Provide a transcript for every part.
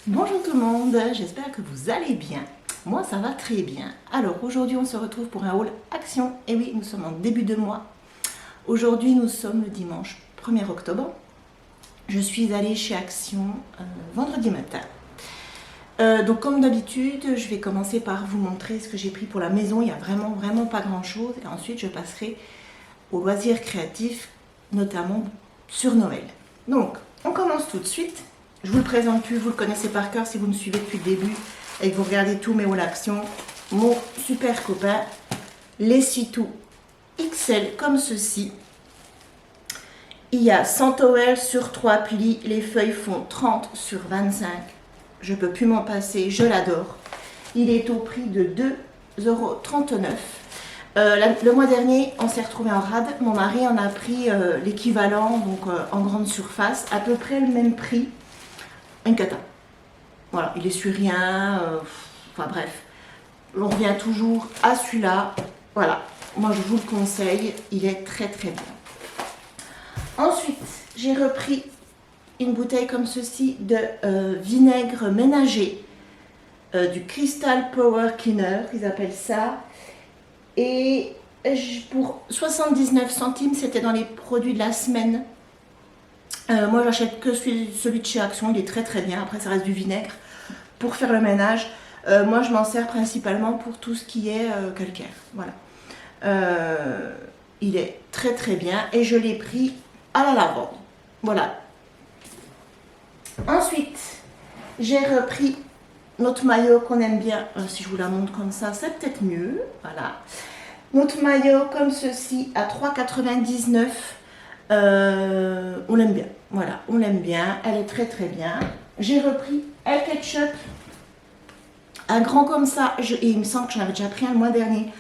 Bonjour tout le monde, j'espère que vous allez bien. Moi ça va très bien. Alors aujourd'hui on se retrouve pour un haul action. Et oui, nous sommes en début de mois. Aujourd'hui nous sommes le dimanche 1er octobre. Je suis allée chez Action vendredi matin. Donc comme d'habitude, je vais commencer par vous montrer ce que j'ai pris pour la maison. Il n'y a vraiment pas grand chose. Et ensuite je passerai aux loisirs créatifs, notamment sur Noël. Donc on commence tout de suite. Je vous le présente plus, vous le connaissez par cœur si vous me suivez depuis le début et que vous regardez tous mes hauls action. Mon super copain, l'essuie-tout XL comme ceci. Il y a 100 towels sur 3 plis, les feuilles font 30 sur 25. Je ne peux plus m'en passer, je l'adore. Il est au prix de 2,39 €. Le mois dernier, on s'est retrouvé en rade. Mon mari en a pris l'équivalent, donc en grande surface, à peu près le même prix. Une cata. Voilà, il est sur rien. Enfin bref, on revient toujours à celui-là. Voilà, moi je vous le conseille, il est très bien. Ensuite, j'ai repris une bouteille comme ceci de vinaigre ménager, du Crystal Power Cleaner, ils appellent ça. Et pour 79 centimes, c'était dans les produits de la semaine. Moi j'achète que celui de chez Action, il est très bien. Après ça reste du vinaigre pour faire le ménage. Moi je m'en sers principalement pour tout ce qui est calcaire. Voilà. Il est très bien et je l'ai pris à la lavande. Voilà. Ensuite j'ai repris notre maillot qu'on aime bien. Si je vous la montre comme ça, c'est peut-être mieux. Voilà. Notre maillot comme ceci à 3,99 €. On l'aime bien, voilà, on l'aime bien, elle est très bien. J'ai repris El Ketchup, un grand comme ça, et il me semble que j'en avais déjà pris un le mois dernier.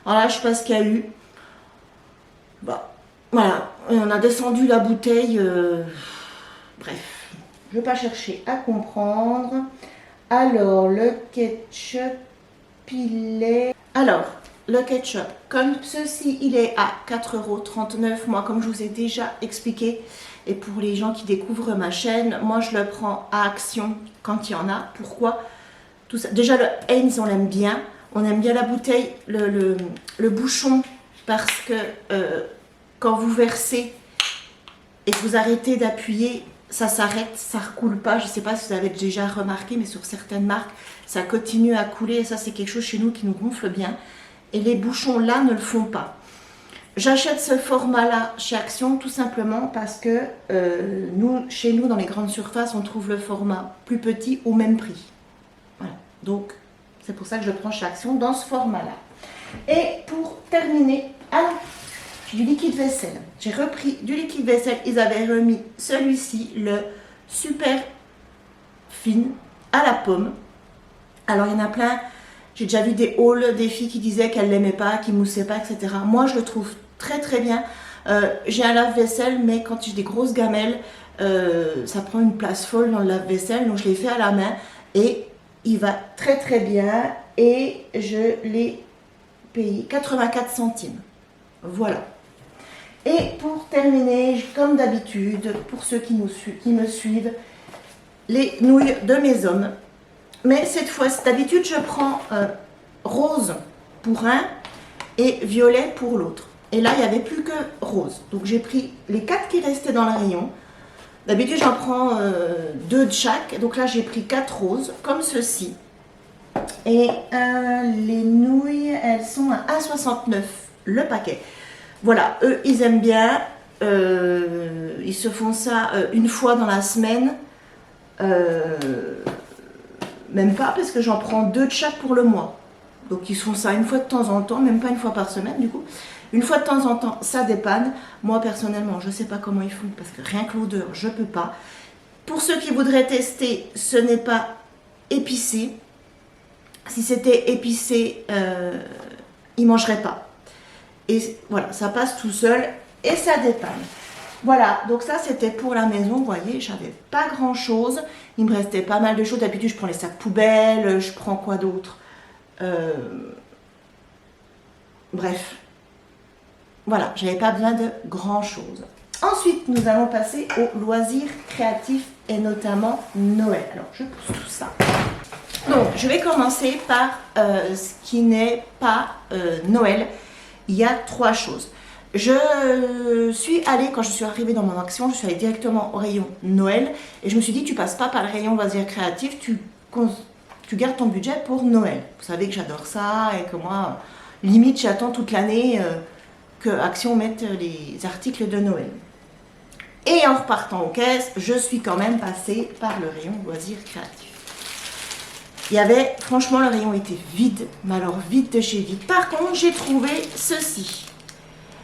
Alors là, je sais pas ce qu'il y a eu. Bah, voilà, on a descendu la bouteille. Bref, je ne vais pas chercher à comprendre. Alors, le ketchup, il est... Alors, le ketchup, comme ceci, il est à 4,39 €. Moi, comme je vous ai déjà expliqué, et pour les gens qui découvrent ma chaîne, moi, je le prends à Action quand il y en a. Pourquoi? Tout ça. Déjà, le Heinz, on l'aime bien. On aime bien la bouteille, le bouchon, parce que quand vous versez et que vous arrêtez d'appuyer, ça s'arrête, ça ne recoule pas. Je ne sais pas si vous avez déjà remarqué, mais sur certaines marques, ça continue à couler. Et ça, c'est quelque chose chez nous qui nous gonfle bien. Et les bouchons là ne le font pas. J'achète ce format là chez Action tout simplement parce que chez nous dans les grandes surfaces on trouve le format plus petit au même prix. Voilà. Donc c'est pour ça que je le prends chez Action dans ce format là. Et pour terminer, du liquide vaisselle. J'ai repris du liquide vaisselle. Ils avaient remis celui-ci, le super fine à la pomme. Alors il y en a plein. J'ai déjà vu des hauls, des filles qui disaient qu'elles ne l'aimaient pas, qui ne moussaient pas, etc. Moi, je le trouve très bien. J'ai un lave-vaisselle, mais quand j'ai des grosses gamelles, ça prend une place folle dans le lave-vaisselle. Donc, je l'ai fait à la main et il va très bien. Et je l'ai payé 84 centimes. Voilà. Et pour terminer, comme d'habitude, pour ceux qui me suivent, les nouilles de mes hommes. Mais cette fois, d'habitude, je prends rose pour un et violet pour l'autre. Et là, il n'y avait plus que rose. Donc, j'ai pris les 4 qui restaient dans le rayon. D'habitude, j'en prends 2 de chaque. Donc là, j'ai pris 4 roses, comme ceci. Et les nouilles, elles sont à 1,69 € le paquet. Voilà, eux, ils aiment bien. Ils se font ça une fois dans la semaine. Même pas parce que j'en prends 2 de chaque pour le mois. Donc ils font ça une fois de temps en temps, même pas une fois par semaine du coup. Une fois de temps en temps, ça dépanne. Moi personnellement, je ne sais pas comment ils font parce que rien que l'odeur, je ne peux pas. Pour ceux qui voudraient tester, ce n'est pas épicé. Si c'était épicé, ils ne mangeraient pas. Et voilà, ça passe tout seul et ça dépanne. Voilà, donc ça c'était pour la maison, vous voyez, j'avais pas grand chose, il me restait pas mal de choses, d'habitude je prends les sacs poubelles, je prends quoi d'autre, bref, voilà, j'avais pas besoin de grand chose. Ensuite, nous allons passer aux loisirs créatifs et notamment Noël. Alors, je pousse tout ça. Donc, je vais commencer par ce qui n'est pas Noël. Il y a 3 choses. Je suis allée, quand je suis arrivée dans mon action, je suis allée directement au rayon Noël et je me suis dit, tu passes pas par le rayon loisirs créatifs, tu gardes ton budget pour Noël. Vous savez que j'adore ça et que moi, limite, j'attends toute l'année que Action mette les articles de Noël. Et en repartant aux caisses, je suis quand même passée par le rayon loisirs créatifs. Il y avait, franchement, le rayon était vide, mais alors vide de chez vide. Par contre, j'ai trouvé ceci.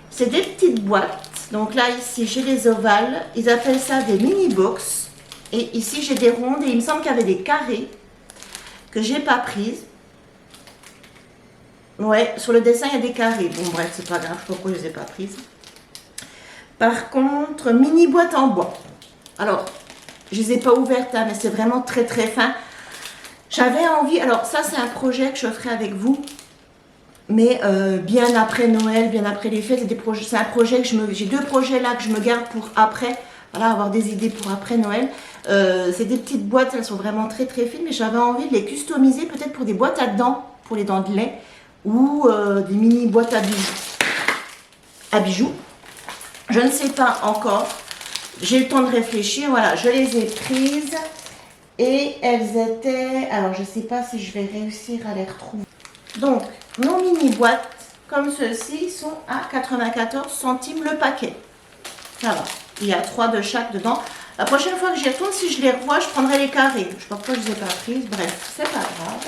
C'est des petites boîtes. Donc là, ici, j'ai les ovales. Ils appellent ça des mini-box. Et ici, j'ai des rondes. Et il me semble qu'il y avait des carrés que j'ai pas prises. Ouais, sur le dessin, il y a des carrés. Bon, bref, c'est pas grave. Pourquoi je les ai pas prises. Par contre, mini-boîte en bois. Alors, je les ai pas ouvertes, hein, mais c'est vraiment très, très fin. J'avais envie... Alors, ça, c'est un projet que je ferai avec vous. Mais bien après Noël, bien après les fêtes, c'est un projet que j'ai 2 projets là que je me garde pour après, voilà, avoir des idées pour après Noël. C'est des petites boîtes, elles sont vraiment très très fines, mais j'avais envie de les customiser peut-être pour des boîtes à dents, pour les dents de lait, ou des mini boîtes à bijoux. Je ne sais pas encore, j'ai eu le temps de réfléchir, voilà, je les ai prises et elles étaient, alors je ne sais pas si je vais réussir à les retrouver. Donc, nos mini-boîtes, comme ceux-ci, sont à 94 centimes le paquet. Ça va. Il y a 3 de chaque dedans. La prochaine fois que j'y retourne, si je les revois, je prendrai les carrés. Je ne sais pas pourquoi je ne les ai pas prises. Bref, c'est pas grave.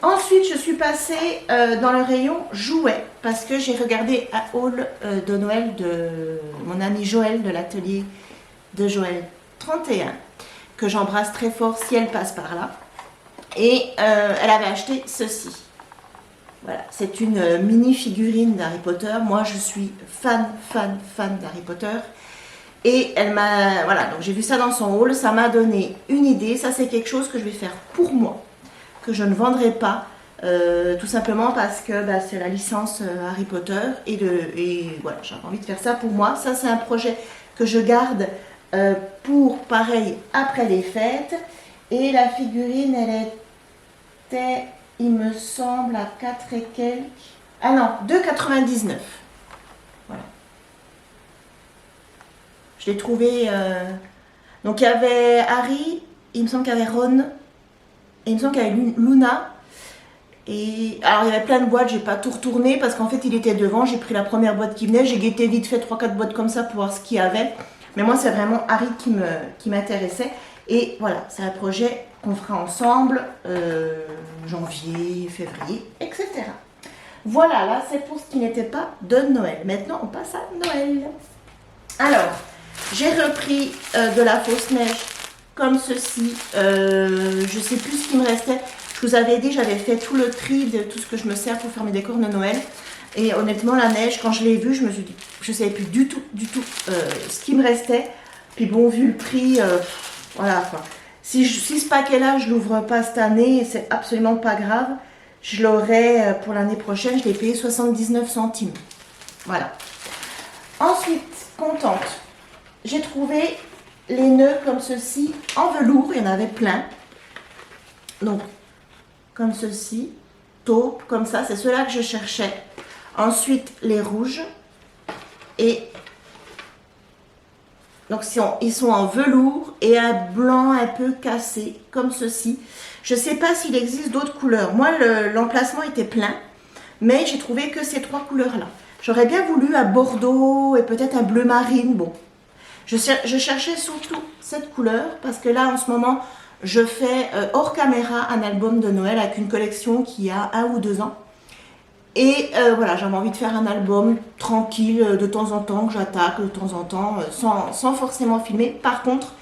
Ensuite, je suis passée dans le rayon jouets parce que j'ai regardé un haul de Noël de mon ami Joël de l'atelier de Joël 31, que j'embrasse très fort si elle passe par là. Et elle avait acheté ceci. Voilà, c'est une mini figurine d'Harry Potter. Moi, je suis fan d'Harry Potter. Et elle m'a... Voilà, donc j'ai vu ça dans son haul. Ça m'a donné une idée. Ça, c'est quelque chose que je vais faire pour moi. Que je ne vendrai pas. Tout simplement parce que bah, c'est la licence Harry Potter. Et voilà, j'avais envie de faire ça pour moi. Ça, c'est un projet que je garde pour, pareil, après les fêtes. Et la figurine, elle était... Il me semble à 4 et quelques. Ah non, 2,99. Voilà. Je l'ai trouvé. Donc il y avait Harry, il me semble qu'il y avait Ron, et il me semble qu'il y avait Luna. Et alors il y avait plein de boîtes, j'ai pas tout retourné parce qu'en fait il était devant. J'ai pris la première boîte qui venait, j'ai guetté vite fait 3-4 boîtes comme ça pour voir ce qu'il y avait. Mais moi c'est vraiment Harry qui m'intéressait. Et voilà, c'est un projet qu'on fera ensemble, janvier, février, etc. Voilà, là c'est pour ce qui n'était pas de Noël. Maintenant on passe à Noël. Alors, j'ai repris de la fausse neige comme ceci. Je sais plus ce qui me restait. Je vous avais dit, j'avais fait tout le tri de tout ce que je me sers pour faire mes décors de Noël. Et honnêtement, la neige, quand je l'ai vue, je me suis dit, je ne savais plus du tout ce qui me restait. Puis bon, vu le prix, voilà quoi. Si ce paquet-là, je l'ouvre pas cette année, c'est absolument pas grave. Je l'aurai pour l'année prochaine, je l'ai payé 79 centimes. Voilà. Ensuite, contente, j'ai trouvé les nœuds comme ceci en velours, il y en avait plein. Donc, comme ceci, taupe, comme ça, c'est ceux-là que je cherchais. Ensuite, les rouges. Et donc, ils sont en velours et un blanc un peu cassé, comme ceci. Je ne sais pas s'il existe d'autres couleurs. Moi, l'emplacement était plein, mais j'ai trouvé que ces 3 couleurs-là. J'aurais bien voulu un bordeaux et peut-être un bleu marine. Bon, je cherchais surtout cette couleur parce que là, en ce moment, je fais hors caméra un album de Noël avec une collection qui a 1 ou 2 ans. Et voilà, j'avais envie de faire un album tranquille de temps en temps, que j'attaque de temps en temps, sans forcément filmer. Par contre,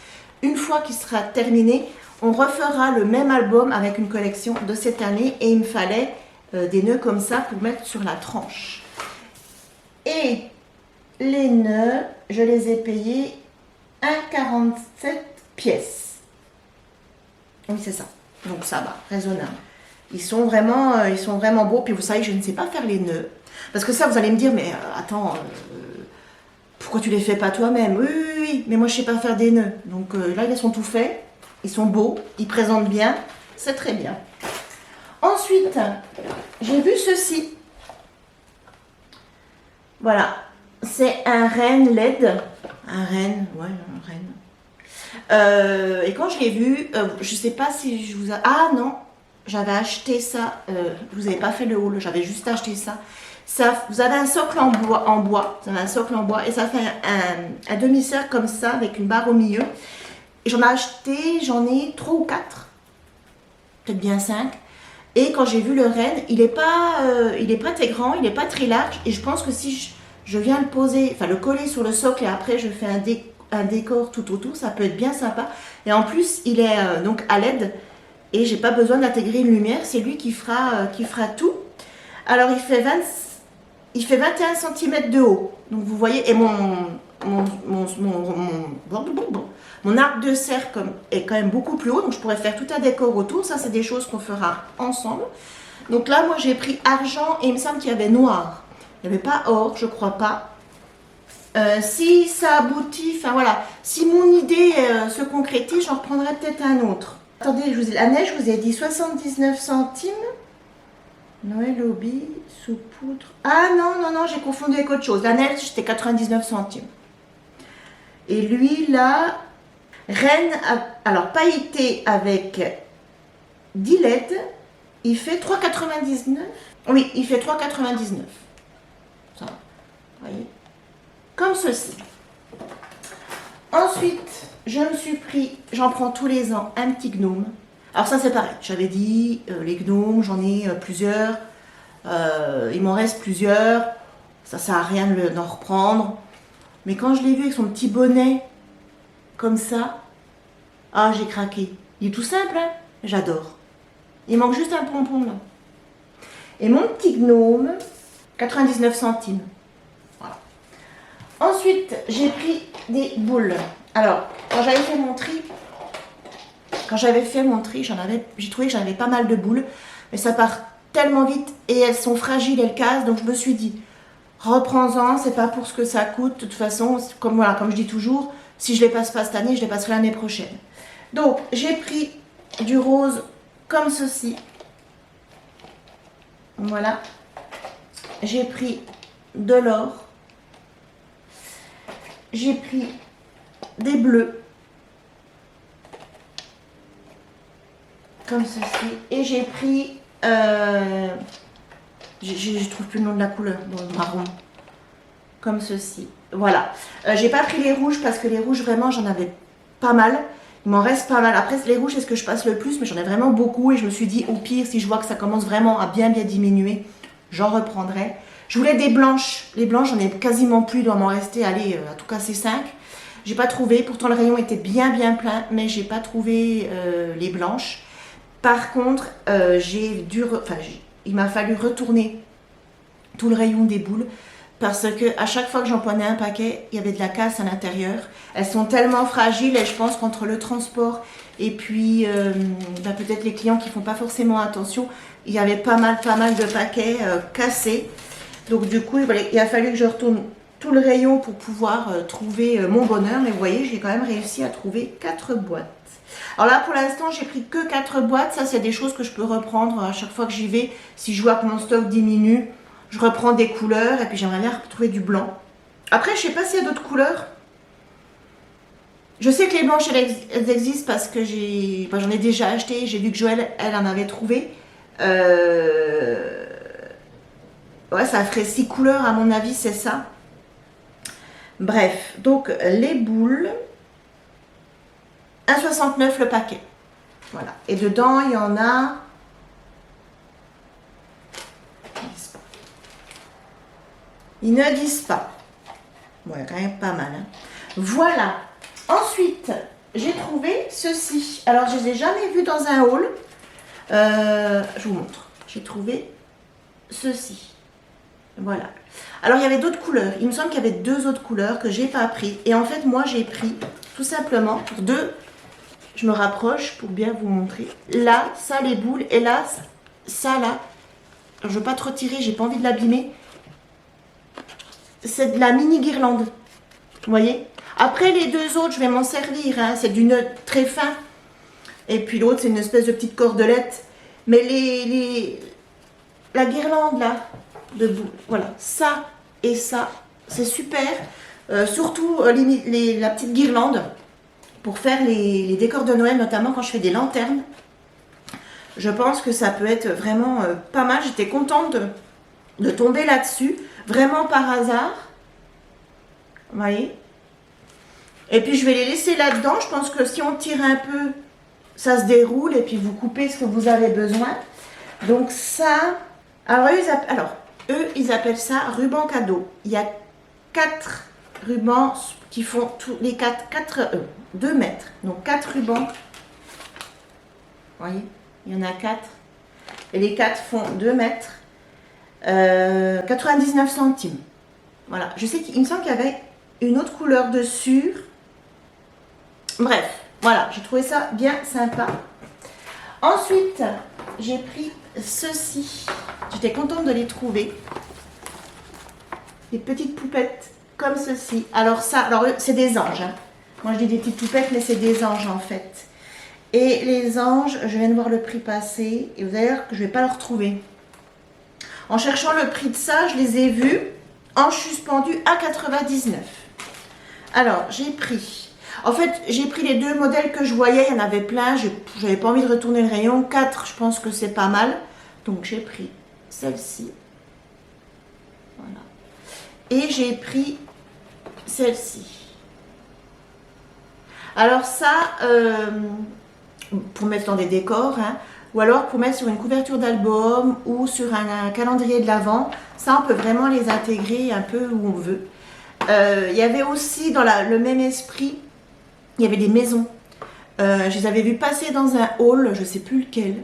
une fois qu'il sera terminé, on refera le même album avec une collection de cette année. Et il me fallait des nœuds comme ça pour mettre sur la tranche. Et les nœuds, je les ai payés 1,47 pièces. Oui, c'est ça. Donc ça va, raisonnable. Ils sont vraiment beaux. Puis vous savez, je ne sais pas faire les nœuds. Parce que ça, vous allez me dire, mais attends, pourquoi tu les fais pas toi-même? Oui, oui, mais moi je sais pas faire des nœuds. Donc là, ils sont tout faits. Ils sont beaux, ils présentent bien. C'est très bien. Ensuite, j'ai vu ceci. Voilà. C'est un renne LED. Un renne, ouais, un renne. Et quand je l'ai vu, je sais pas si je vous... Ah non, j'avais acheté ça. Vous n'avez pas fait le haul, j'avais juste acheté ça. Vous avez un socle en bois, vous avez un socle en bois et ça fait un demi-cercle comme ça avec une barre au milieu. J'en ai acheté, j'en ai 3 ou 4, peut-être bien 5. Et quand j'ai vu le renne, il n'est pas très grand, il n'est pas très large. Et je pense que si je viens le poser, enfin le coller sur le socle et après je fais un décor tout autour, ça peut être bien sympa. Et en plus, il est donc à LED et j'ai pas besoin d'intégrer une lumière, c'est lui qui fera tout. Alors il fait 21 cm de haut. Donc vous voyez, et mon arc de cercle est quand même beaucoup plus haut, donc je pourrais faire tout un décor autour. Ça, c'est des choses qu'on fera ensemble. Donc là, moi, j'ai pris argent et il me semble qu'il y avait noir. Il n'y avait pas or, je crois pas. Si ça aboutit, enfin voilà, si mon idée se concrétise, j'en reprendrai peut-être un autre. Attendez, la neige, je vous ai dit 79 centimes. Noël Hobby, sous poudre. Ah non, j'ai confondu avec autre chose. La neige, c'était 99 centimes. Et lui, là, Rennes, alors pailleté avec 10 LED, il fait 3,99. Oui, il fait 3,99. Ça, vous voyez, comme ceci. Ensuite, je me suis pris, j'en prends tous les ans, un petit gnome. Alors ça, c'est pareil. J'avais dit, les gnomes, j'en ai plusieurs. Il m'en reste plusieurs. Ça sert à rien d'en reprendre. Mais quand je l'ai vu avec son petit bonnet, comme ça, ah, j'ai craqué. Il est tout simple, hein? J'adore. Il manque juste un pompon, là. Et mon petit gnome, 99 centimes. Voilà. Ensuite, j'ai pris des boules. Alors, quand j'avais fait mon tri, j'ai trouvé que j'en avais pas mal de boules. Mais ça part tellement vite et elles sont fragiles, elles cassent. Donc je me suis dit, reprends-en, c'est pas pour ce que ça coûte. De toute façon, comme je dis toujours, si je les passe pas cette année, je les passerai l'année prochaine. Donc, j'ai pris du rose comme ceci. Voilà. J'ai pris de l'or. J'ai pris des bleus. Comme ceci. Et j'ai pris... je trouve plus le nom de la couleur. Bon, marron. Comme ceci. Voilà. J'ai pas pris les rouges parce que les rouges, vraiment, j'en avais pas mal. Il m'en reste pas mal. Après, les rouges, c'est ce que je passe le plus, mais j'en ai vraiment beaucoup. Et je me suis dit, au pire, si je vois que ça commence vraiment à bien diminuer, j'en reprendrai. Je voulais des blanches. Les blanches, j'en ai quasiment plus. Il doit m'en rester, allez, en tout cas, c'est 5. J'ai pas trouvé. Pourtant, le rayon était bien plein, mais j'ai pas trouvé les blanches. Par contre, il m'a fallu retourner tout le rayon des boules. Parce que à chaque fois que j'en prenais un paquet, il y avait de la casse à l'intérieur. Elles sont tellement fragiles et je pense qu'entre le transport et puis peut-être les clients qui font pas forcément attention, il y avait pas mal de paquets cassés. Donc du coup, il a fallu que je retourne tout le rayon pour pouvoir trouver mon bonheur. Mais vous voyez, j'ai quand même réussi à trouver 4 boîtes. Alors là, pour l'instant, j'ai pris que 4 boîtes. Ça, c'est des choses que je peux reprendre à chaque fois que j'y vais. Si je vois que mon stock diminue, je reprends des couleurs et puis j'aimerais bien retrouver du blanc. Après, je sais pas s'il y a d'autres couleurs. Je sais que les blanches, elles existent parce que j'en ai déjà acheté. J'ai vu que Joël, elle en avait trouvé. Ouais, ça ferait 6 couleurs à mon avis, c'est ça. Bref, donc les boules. 1,69 le paquet. Voilà. Et dedans, il y en a... Ils ne disent pas. Bon, il y a quand même pas mal. Hein. Voilà. Ensuite, j'ai trouvé ceci. Alors, je ne les ai jamais vus dans un haul. Je vous montre. J'ai trouvé ceci. Voilà. Alors, il y avait d'autres couleurs. Il me semble qu'il y avait 2 autres couleurs que j'ai pas pris. Et en fait, moi, j'ai pris tout simplement pour 2. Je me rapproche pour bien vous montrer. Là, ça, les boules. Et là, ça, là. Alors, je ne veux pas trop tirer. J'ai pas envie de l'abîmer. C'est de la mini guirlande. Vous voyez? Après, les deux autres, je vais m'en servir. Hein. C'est du nœud très fin. Et puis l'autre, c'est une espèce de petite cordelette. Mais la guirlande, là, debout, voilà, ça et ça, c'est super. Surtout la petite guirlande pour faire les décors de Noël, notamment quand je fais des lanternes. Je pense que ça peut être vraiment pas mal. J'étais contente de tomber là-dessus, vraiment par hasard. Vous voyez? Et puis je vais les laisser là-dedans. Je pense que si on tire un peu, ça se déroule et puis vous coupez ce que vous avez besoin. Donc ça, alors eux, ils appellent ça ruban cadeau. Il y a 4 rubans qui font tous les 2 mètres. Donc 4 rubans. Vous voyez, il y en a 4. Et les 4 font 2 mètres. 99 centimes. Voilà, je sais qu'il me semble qu'il y avait une autre couleur dessus. Bref, voilà, j'ai trouvé ça bien sympa. Ensuite, j'ai pris ceci. J'étais contente de les trouver. Des petites poupettes comme ceci. Alors c'est des anges. Hein. Moi je dis des petites poupettes, mais c'est des anges en fait. Et les anges, je viens de voir le prix passer. Et vous allez voir que je ne vais pas le retrouver. En cherchant le prix de ça, je les ai vus en suspendu à 99. Alors, j'ai pris... En fait, j'ai pris les 2 modèles que je voyais. Il y en avait plein. Je n'avais pas envie de retourner le rayon. 4, je pense que c'est pas mal. Donc, j'ai pris celle-ci. Voilà. Et j'ai pris celle-ci. Alors ça, pour mettre dans des décors, hein, ou alors pour mettre sur une couverture d'album ou sur un calendrier de l'Avent. Ça, on peut vraiment les intégrer un peu où on veut. Il y avait aussi dans le même esprit, il y avait des maisons. Je les avais vues passer dans un hall, je ne sais plus lequel.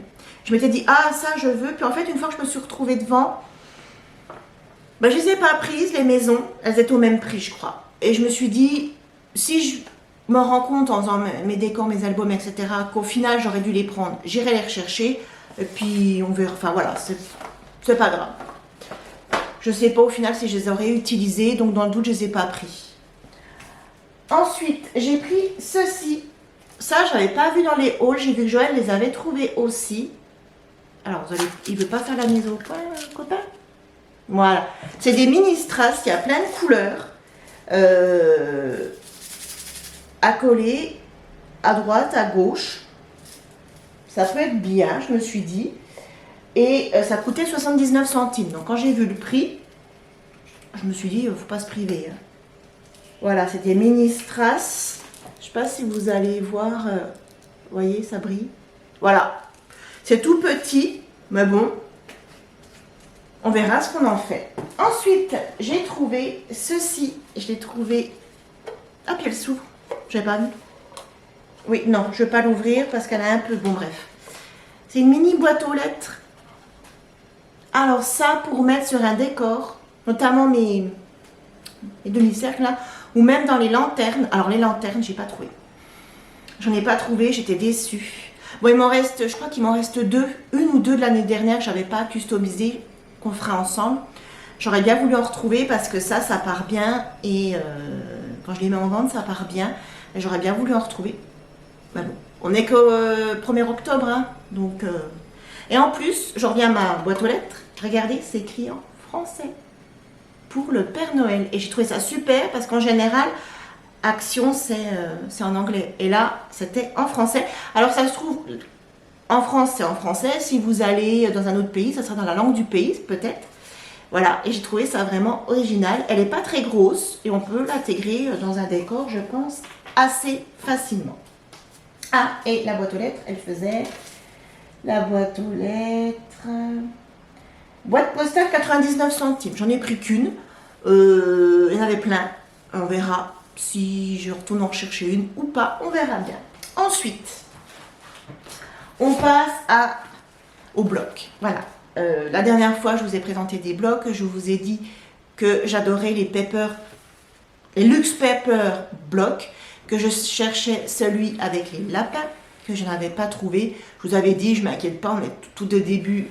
Je m'étais dit, ah ça je veux. Puis en fait, une fois que je me suis retrouvée devant, ben, je ne les ai pas prises, les maisons. Elles étaient au même prix, je crois. Et je me suis dit, si je me rends compte en faisant mes décors, mes albums, etc., qu'au final j'aurais dû les prendre, j'irai les rechercher. Et puis on verra, enfin voilà, c'est pas grave. Je ne sais pas au final si je les aurais utilisés, donc dans le doute, je ne les ai pas pris. Ensuite, j'ai pris ceci. Ça, je n'avais pas vu dans les hauls. J'ai vu que Joël les avait trouvés aussi. Alors, il ne veut pas faire la mise au point, copain? Voilà. C'est des mini strass. Il y a plein de couleurs. À coller à droite, à gauche. Ça peut être bien, je me suis dit. Et ça coûtait 79 centimes. Donc, quand j'ai vu le prix, je me suis dit, il ne faut pas se priver. Hein. Voilà, c'est des mini strass. Je ne sais pas si vous allez voir. Vous voyez, ça brille. Voilà. C'est tout petit, mais bon. On verra ce qu'on en fait. Ensuite, j'ai trouvé ceci. Je l'ai trouvé... Ah, puis elle s'ouvre. Je n'avais pas vu. Oui, non, je ne vais pas l'ouvrir parce qu'elle a un peu... Bon, bref. C'est une mini boîte aux lettres. Alors ça, pour mettre sur un décor, notamment mes demi-cercles là, ou même dans les lanternes. Alors les lanternes, j'ai pas trouvé. J'en ai pas trouvé, j'étais déçue. Bon, il m'en reste, je crois qu'il m'en reste 2, une ou deux de l'année dernière que j'avais pas customisé, qu'on fera ensemble. J'aurais bien voulu en retrouver parce que ça part bien et quand je les mets en vente, ça part bien. J'aurais bien voulu en retrouver. Mais bon, on n'est qu'au 1er octobre, hein, donc... Et en plus, je reviens à ma boîte aux lettres. Regardez, c'est écrit en français. Pour le Père Noël. Et j'ai trouvé ça super parce qu'en général, Action, c'est en anglais. Et là, c'était en français. Alors, ça se trouve, en France, c'est en français. Si vous allez dans un autre pays, ça sera dans la langue du pays, peut-être. Voilà. Et j'ai trouvé ça vraiment original. Elle n'est pas très grosse et on peut l'intégrer dans un décor, je pense, assez facilement. Ah, et la boîte aux lettres, elle faisait... La boîte aux lettres... Boîte postale 99 centimes. J'en ai pris qu'une. Il y en avait plein. On verra si je retourne en chercher une ou pas. On verra bien. Ensuite, on passe au bloc. Voilà. La dernière fois, je vous ai présenté des blocs. Je vous ai dit que j'adorais les Luxe Pepper blocs. Que je cherchais celui avec les lapins. Que je n'avais pas trouvé. Je vous avais dit, je ne m'inquiète pas, on est tout au début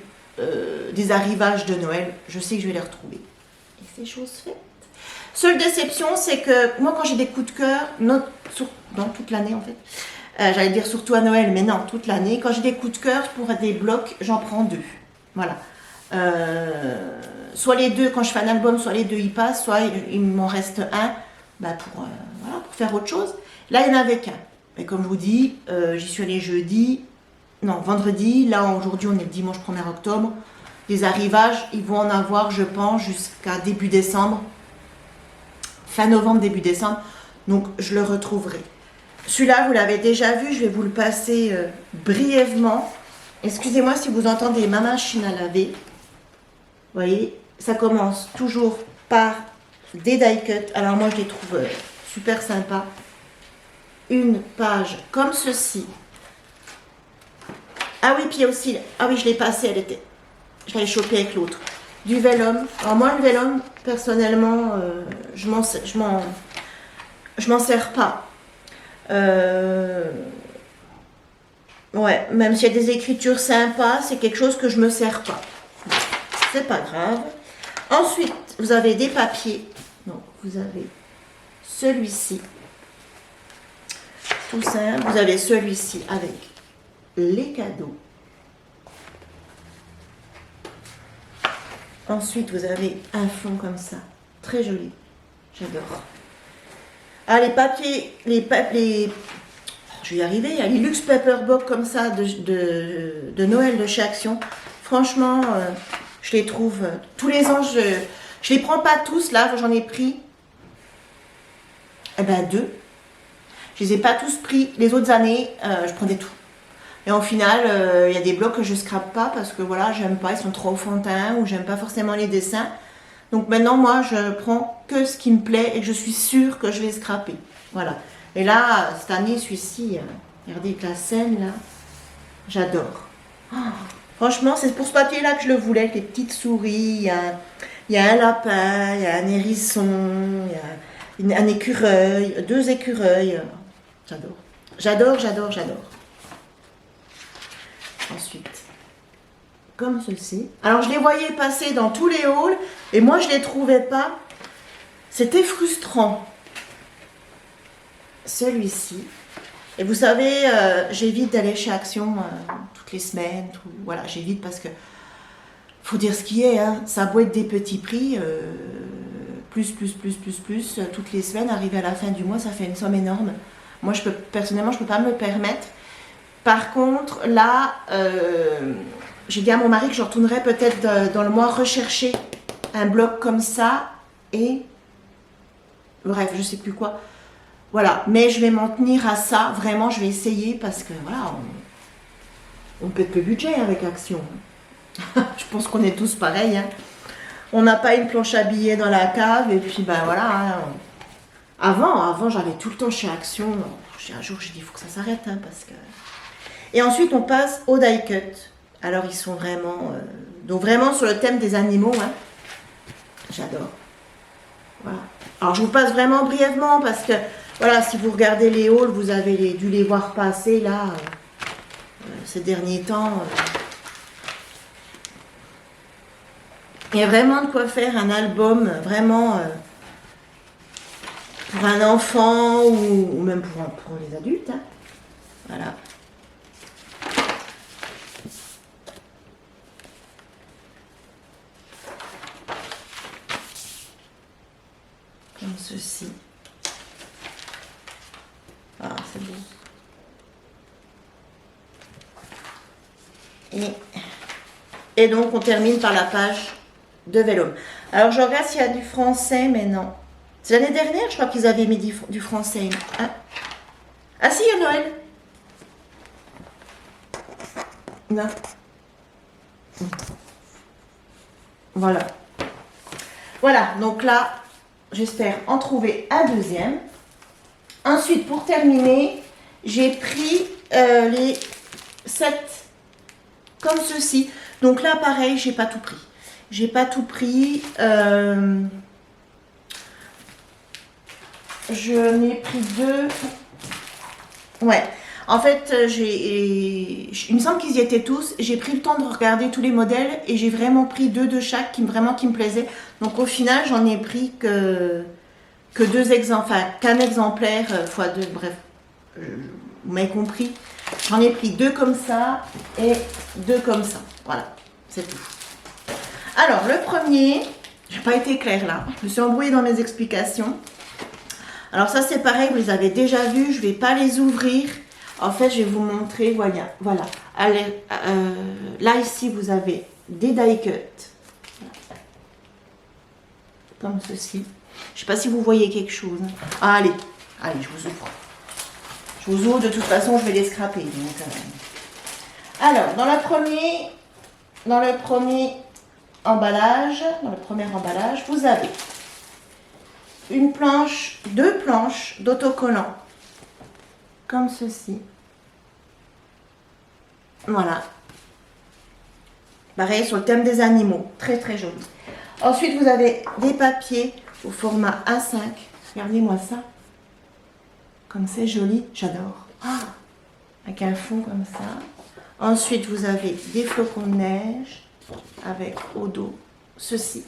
des arrivages de Noël. Je sais que je vais les retrouver. Et c'est chose faite. Seule déception, c'est que moi, quand j'ai des coups de cœur, dans toute l'année en fait, j'allais dire surtout à Noël, mais non, toute l'année, quand j'ai des coups de cœur pour des blocs, j'en prends 2. Voilà. Soit les 2, quand je fais un album, soit les 2 y passent, soit il m'en reste un bah voilà, pour faire autre chose. Là, il n'y en avait qu'un. Et comme je vous dis, j'y suis allée vendredi. Là, aujourd'hui, on est le dimanche 1er octobre. Les arrivages, ils vont en avoir, je pense, jusqu'à début décembre. Fin novembre, début décembre. Donc, je le retrouverai. Celui-là, vous l'avez déjà vu. Je vais vous le passer brièvement. Excusez-moi si vous entendez ma machine à laver. Vous voyez, ça commence toujours par des die cuts. Alors, moi, je les trouve super sympas. Une page comme ceci. Ah oui, puis il y a aussi... Ah oui, je l'ai passée, je l'avais chopée avec l'autre. Du vélum. Alors moi, le vélum, personnellement, je m'en sers pas. Ouais, même s'il y a des écritures sympas, c'est quelque chose que je me sers pas. C'est pas grave. Ensuite, vous avez des papiers. Donc, vous avez celui-ci. Tout simple. Vous avez celui-ci avec les cadeaux. Ensuite, vous avez un fond comme ça. Très joli. J'adore. Ah, les papiers, je vais y arriver. Il y a les Luxe Paperbox comme ça de Noël de chez Action. Franchement, je les trouve tous les ans. Je les prends pas tous. Là, j'en ai pris 2. Je les ai pas tous pris. Les autres années, je prenais tout. Et au final, il y a des blocs que je scrape pas parce que voilà, j'aime pas, ils sont trop enfantins ou j'aime pas forcément les dessins. Donc maintenant, moi, je prends que ce qui me plaît et que je suis sûre que je vais scraper. Voilà. Et là, cette année, celui-ci, regardez la scène là, j'adore. Oh, franchement, c'est pour ce papier-là que je le voulais, avec les petites souris. Il y a un lapin, il y a un hérisson, il y a un écureuil, 2 écureuils. J'adore. J'adore, j'adore, j'adore. Ensuite, comme ceci. Alors, je les voyais passer dans tous les halls et moi, je ne les trouvais pas. C'était frustrant. Celui-ci. Et vous savez, j'évite d'aller chez Action toutes les semaines. Voilà, j'évite parce que faut dire ce qui est. Hein, ça a beau être des petits prix, plus, toutes les semaines, arriver à la fin du mois, ça fait une somme énorme. Moi, personnellement, je ne peux pas me le permettre. Par contre, là, j'ai dit à mon mari que je retournerais peut-être dans le mois rechercher un bloc comme ça et... Bref, je sais plus quoi. Voilà, mais je vais m'en tenir à ça. Vraiment, je vais essayer parce que, voilà, on pète le budget avec Action. Je pense qu'on est tous pareils. Hein. On n'a pas une planche à billets dans la cave et puis, ben voilà. Hein. Avant, j'allais tout le temps chez Action. Un jour, j'ai dit, il faut que ça s'arrête hein, parce que... Et ensuite, on passe au die cut. Alors, ils sont vraiment... donc, vraiment sur le thème des animaux. Hein. J'adore. Voilà. Alors, je vous passe vraiment brièvement parce que, voilà, si vous regardez les hauls, vous avez dû les voir passer, là, ces derniers temps. Il y a vraiment de quoi faire un album, vraiment, pour un enfant ou même pour les adultes. Hein. Voilà. Comme ceci. Ah, c'est beau. Et donc, on termine par la page de vélum. Alors, je regarde s'il y a du français, mais non. C'est l'année dernière, je crois qu'ils avaient mis du français. Ah, ah si, il y a Noël. Non. Voilà. Voilà, donc là... J'espère en trouver un deuxième. Ensuite, pour terminer, j'ai pris les 7 comme ceci. Donc là, pareil, j'ai pas tout pris. J'ai pas tout pris. Je n'ai pris 2. Ouais. En fait, il me semble qu'ils y étaient tous. J'ai pris le temps de regarder tous les modèles et j'ai vraiment pris 2 de chaque qui me plaisaient. Donc au final, j'en ai pris que que deux exemplaires, enfin qu'un exemplaire fois deux, bref, vous m'avez compris. J'en ai pris deux comme ça et deux comme ça. Voilà, c'est tout. Alors, le premier, j'ai pas été claire là, je me suis embrouillée dans mes explications. Alors ça c'est pareil, vous les avez déjà vus, je vais pas les ouvrir. En fait, je vais vous montrer, voilà. Allez, là ici, vous avez des die cuts. Comme ceci. Je sais pas si vous voyez quelque chose. Ah, allez, je vous ouvre. Je vous ouvre, de toute façon, je vais les scraper. Donc, alors, dans le premier emballage, vous avez une planche, deux planches d'autocollants. Comme ceci. Voilà. Pareil, sur le thème des animaux. Très, très joli. Ensuite, vous avez des papiers au format A5. Regardez-moi ça. Comme c'est joli, j'adore. Ah, avec un fond comme ça. Ensuite, vous avez des flocons de neige avec au dos ceci.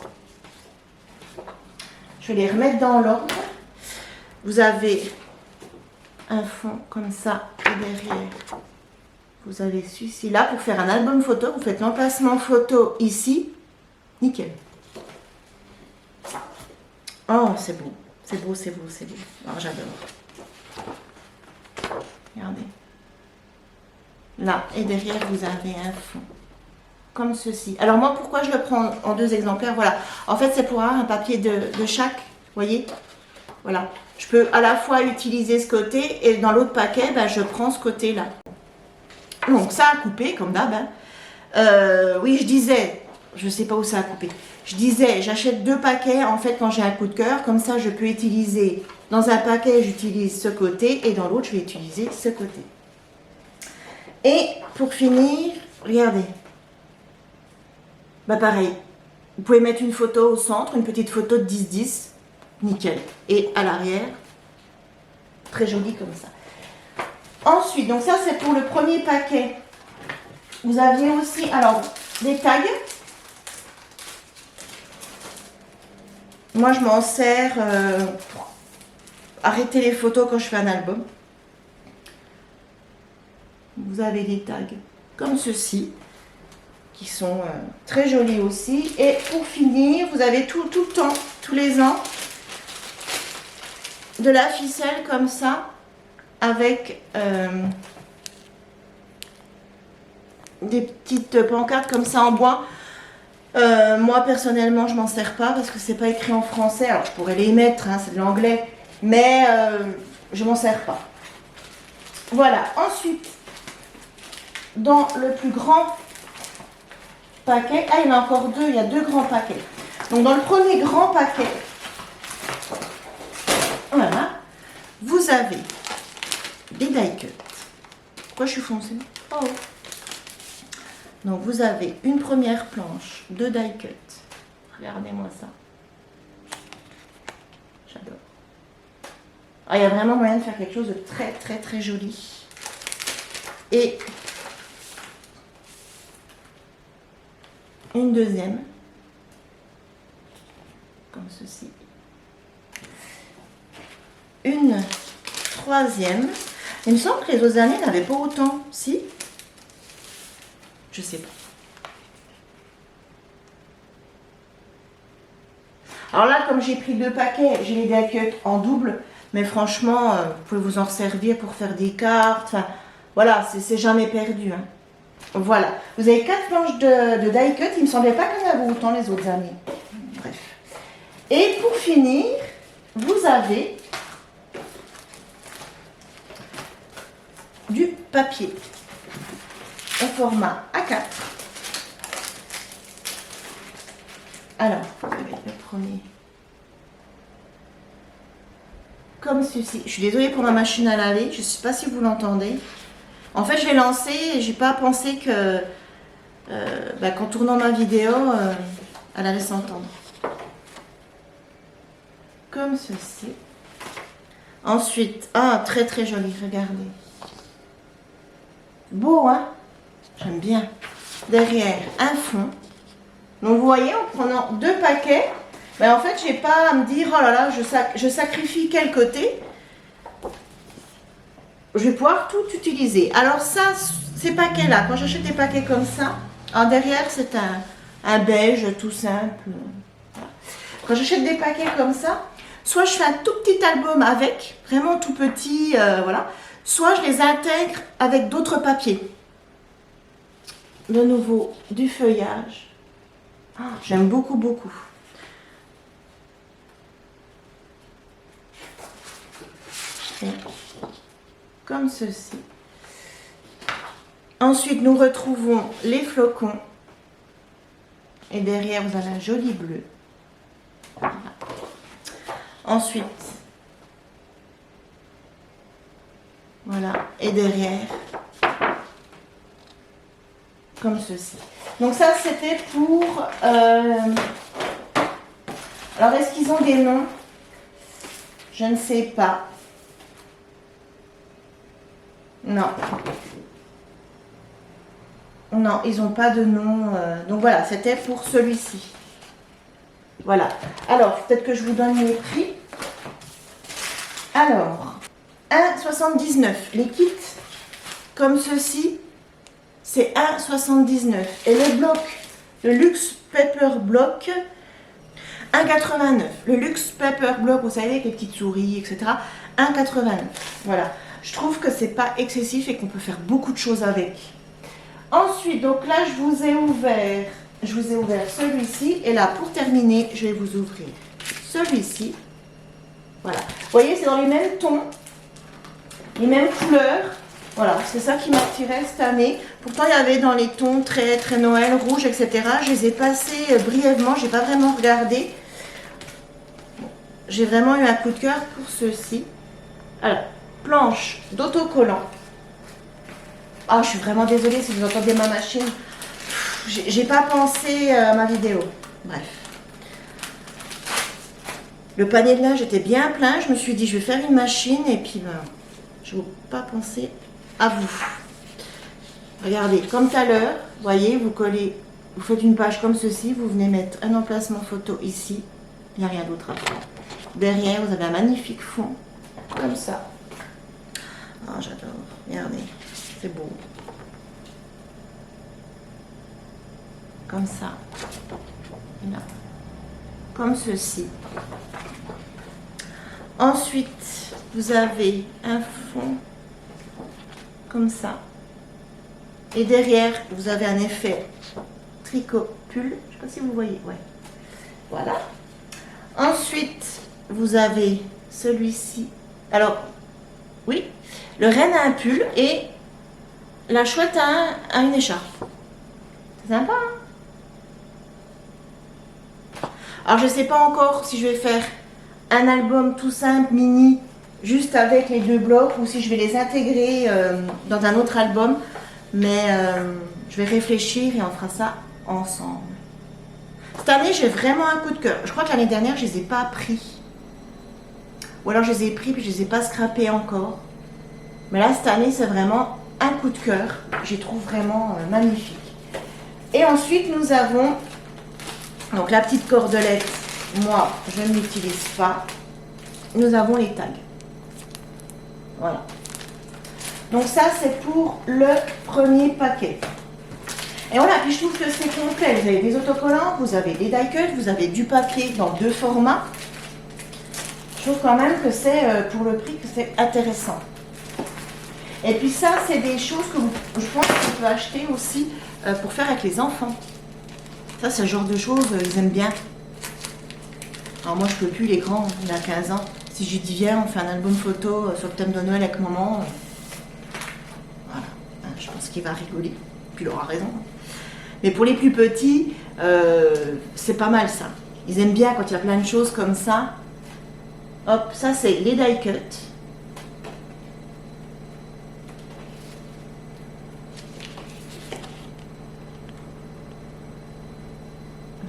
Je vais les remettre dans l'ordre. Vous avez un fond comme ça et derrière, vous avez celui-ci là pour faire un album photo. Vous faites l'emplacement photo ici. Nickel. Oh, c'est beau. C'est beau, c'est beau, c'est beau. Alors, j'adore. Regardez. Là, et derrière, vous avez un fond. Comme ceci. Alors, moi, pourquoi je le prends en deux exemplaires? Voilà. En fait, c'est pour avoir un papier de chaque. Vous voyez? Voilà. Je peux à la fois utiliser ce côté et dans l'autre paquet, ben, je prends ce côté-là. Donc, ça a coupé, comme d'hab. Hein. Oui, je disais, je ne sais pas où ça a coupé. Je disais, j'achète deux paquets, en fait, quand j'ai un coup de cœur. Comme ça, je peux utiliser, dans un paquet, j'utilise ce côté, et dans l'autre, je vais utiliser ce côté. Et, pour finir, regardez. Bah, pareil. Vous pouvez mettre une photo au centre, une petite photo de 10-10. Nickel. Et à l'arrière, très joli comme ça. Ensuite, donc ça, c'est pour le premier paquet. Vous aviez aussi, alors, des tags. Moi, je m'en sers pour arrêter les photos quand je fais un album. Vous avez des tags comme ceci, qui sont très jolis aussi. Et pour finir, vous avez tout le temps, tous les ans, de la ficelle comme ça, avec des petites pancartes comme ça en bois. Moi personnellement je m'en sers pas parce que c'est pas écrit en français. Alors je pourrais les mettre, hein, c'est de l'anglais, mais je m'en sers pas. Voilà. Ensuite, dans le plus grand paquet, ah il y en a encore deux, il y a deux grands paquets. Donc dans le premier grand paquet, voilà, vous avez des die cuts. Pourquoi je suis foncée? Oh. Donc vous avez une première planche de die cut. Regardez-moi ça. J'adore. Ah, il y a vraiment moyen de faire quelque chose de très très très joli. Et une deuxième. Comme ceci. Une troisième. Il me semble que les autres années n'avaient pas autant. Si? Je sais pas. Alors là, comme j'ai pris deux paquets, j'ai les die cuts en double. Mais franchement, vous pouvez vous en servir pour faire des cartes. Enfin, voilà, c'est jamais perdu. Hein. Voilà. Vous avez 4 planches de die cut. Il me semblait pas qu'il y en avait autant les autres années. Bref. Et pour finir, vous avez du papier au format A4. Alors, vous avez le premier. Comme ceci. Je suis désolée pour ma machine à laver. Je ne sais pas si vous l'entendez. En fait, je l'ai lancée et j'ai pas pensé que qu'en tournant ma vidéo, elle allait s'entendre. Comme ceci. Ensuite, ah, très très joli, regardez. Beau, hein? J'aime bien. Derrière, un fond. Donc, vous voyez, en prenant deux paquets, Mais en fait, j'ai pas à me dire, oh là là, je sacrifie quel côté. Je vais pouvoir tout utiliser. Alors ça, ces paquets-là, quand j'achète des paquets comme ça, en derrière, c'est un beige tout simple. Quand j'achète des paquets comme ça, soit je fais un tout petit album avec, vraiment tout petit, voilà. Soit je les intègre avec d'autres papiers. De nouveau, du feuillage. Ah, j'aime beaucoup, beaucoup. Et comme ceci. Ensuite, nous retrouvons les flocons. Et derrière, vous avez un joli bleu. Voilà. Ensuite, voilà. Et derrière, comme ceci. Donc ça, c'était pour... Alors, est-ce qu'ils ont des noms? Je ne sais pas. Non. Non, ils n'ont pas de nom. Donc voilà, c'était pour celui-ci. Voilà. Alors, peut-être que je vous donne les prix. Alors, 1,79. Les kits, comme ceci, c'est 1,79. Et le bloc, le Luxe Paper Block, 1,89. Le Luxe Paper Block, vous savez, avec les petites souris, etc. 1,89. Voilà. Je trouve que c'est pas excessif et qu'on peut faire beaucoup de choses avec. Ensuite, donc là, je vous ai ouvert celui-ci. Et là, pour terminer, je vais vous ouvrir celui-ci. Voilà. Vous voyez, c'est dans les mêmes tons, les mêmes couleurs. Voilà, c'est ça qui m'attirait cette année. Pourtant, il y avait dans les tons très, très Noël, rouge, etc. Je les ai passés brièvement. J'ai pas vraiment regardé. J'ai vraiment eu un coup de cœur pour ceux-ci. Alors, planche d'autocollant. Ah, je suis vraiment désolée si vous entendez ma machine. J'ai pas pensé à ma vidéo. Bref. Le panier de linge était bien plein. Je me suis dit, je vais faire une machine. Et puis, ben, je n'ai pas pensé à vous. Regardez, comme tout à l'heure, vous voyez, vous collez, vous faites une page comme ceci. Vous venez mettre un emplacement photo ici. Il n'y a rien d'autre à faire. Derrière, vous avez un magnifique fond. Comme ça. Ah, j'adore. Regardez. C'est beau. Comme ça. Là. Comme ceci. Ensuite, vous avez un fond comme ça. Et derrière, vous avez un effet tricot pull. Je ne sais pas si vous voyez. Ouais. Voilà. Ensuite, vous avez celui-ci. Alors, oui, le renne a un pull et la chouette a une écharpe. C'est sympa, hein? Alors, je ne sais pas encore si je vais faire un album tout simple, mini, juste avec les deux blocs, ou si je vais les intégrer dans un autre album. Mais je vais réfléchir et on fera ça ensemble. Cette année, j'ai vraiment un coup de cœur. Je crois que l'année dernière, je ne les ai pas pris. Ou alors, je les ai pris puis je ne les ai pas scrappés encore. Mais là, cette année, c'est vraiment un coup de cœur. Je les trouve vraiment magnifiques. Et ensuite, nous avons donc la petite cordelette. Moi, je ne l'utilise pas. Nous avons les tags. Voilà. Donc ça, c'est pour le premier paquet. Et voilà, puis je trouve que c'est complet. Vous avez des autocollants, vous avez des die cuts, vous avez du papier dans deux formats. Je trouve quand même que c'est, pour le prix, que c'est intéressant. Et puis ça, c'est des choses que je pense qu'on peut acheter aussi pour faire avec les enfants. Ça, c'est le genre de choses, ils aiment bien. Alors moi, je peux plus, les grands, il a 15 ans. Si je lui dis, viens, on fait un album photo sur le thème de Noël avec maman. Voilà, je pense qu'il va rigoler. Puis il aura raison. Mais pour les plus petits, c'est pas mal ça. Ils aiment bien quand il y a plein de choses comme ça. Hop, ça c'est les die cuts.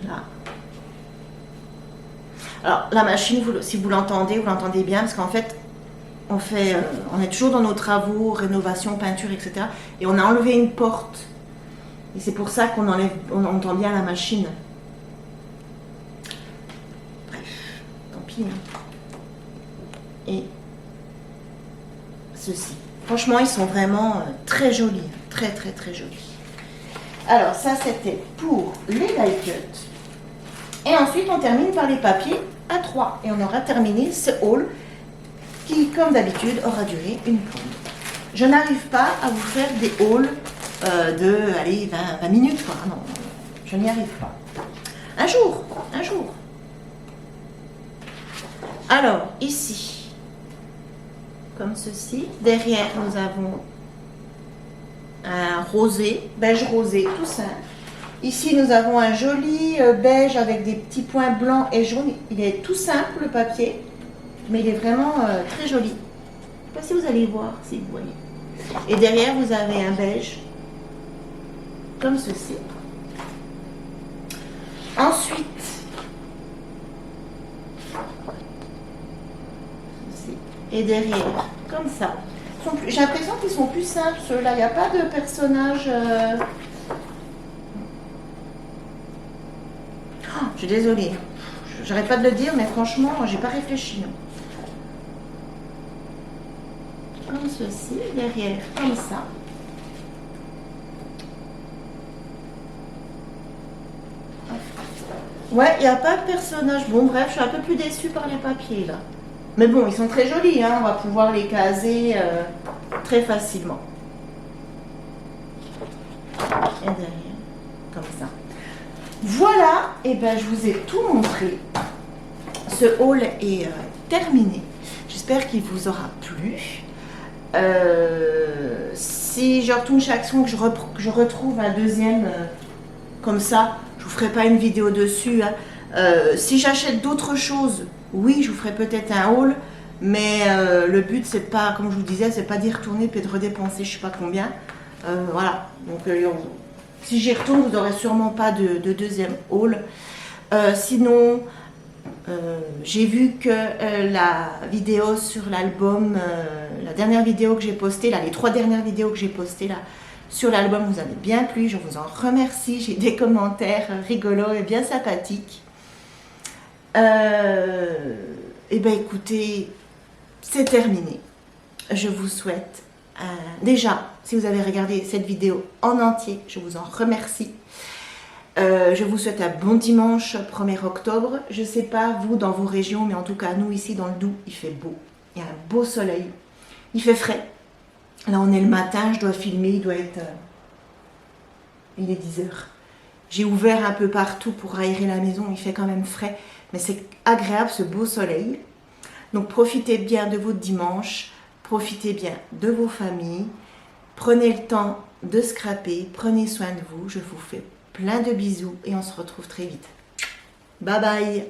Là. Alors la machine, si vous l'entendez bien, parce qu'en fait, on est toujours dans nos travaux, rénovation, peinture, etc. Et on a enlevé une porte. Et c'est pour ça qu'on entend bien la machine. copine. Et ceci. Franchement, ils sont vraiment très jolis. Très, très, très jolis. Alors, ça, c'était pour les die cut. Et ensuite, on termine par les papiers A3. Et on aura terminé ce haul qui, comme d'habitude, aura duré une plombe. Je n'arrive pas à vous faire des hauls de, allez, 20 minutes, quoi. Non, je n'y arrive pas. Un jour, un jour. Alors, ici, comme ceci. Derrière, nous avons un rosé, beige rosé, tout simple. Ici, nous avons un joli beige avec des petits points blancs et jaunes. Il est tout simple, le papier, mais il est vraiment très joli. Je ne sais pas si vous allez voir, si vous voyez. Et derrière, vous avez un beige, comme ceci. Ensuite, ceci. Et derrière, comme ça. J'ai l'impression qu'ils sont plus simples, ceux-là. Il n'y a pas de personnage... Oh, je suis désolée. J'arrête pas de le dire, mais franchement, j'ai pas réfléchi. Non. Comme ceci, derrière, comme ça. Ouais, il n'y a pas de personnage. Bon, bref, je suis un peu plus déçue par les papiers, là. Mais bon, ils sont très jolis, hein. On va pouvoir les caser très facilement. Et derrière, comme ça. Voilà, et ben je vous ai tout montré. Ce haul est terminé. J'espère qu'il vous aura plu. Si je retourne chez Action, que je retrouve un deuxième comme ça, je vous ferai pas une vidéo dessus. Hein. Si j'achète d'autres choses, oui, je vous ferai peut-être un haul. Mais le but, c'est pas, comme je vous disais, c'est pas d'y retourner et de redépenser je sais pas combien. Voilà. Donc si j'y retourne, vous n'aurez sûrement pas de deuxième haul. Sinon, j'ai vu que la vidéo sur l'album, la dernière vidéo que j'ai postée, là, les 3 dernières vidéos que j'ai postées là, sur l'album vous avez bien plu. Je vous en remercie. J'ai des commentaires rigolos et bien sympathiques. Et ben écoutez, c'est terminé. Je vous souhaite déjà, si vous avez regardé cette vidéo en entier, je vous en remercie. Je vous souhaite un bon dimanche 1er octobre. Je ne sais pas vous dans vos régions, mais en tout cas nous ici dans le Doubs, il fait beau. Il y a un beau soleil. Il fait frais. Là on est le matin, je dois filmer, il doit être... il est 10 h. J'ai ouvert un peu partout pour aérer la maison, il fait quand même frais. Mais c'est agréable ce beau soleil. Donc profitez bien de votre dimanche. Profitez bien de vos familles. Prenez le temps de scraper. Prenez soin de vous. Je vous fais plein de bisous et on se retrouve très vite. Bye bye.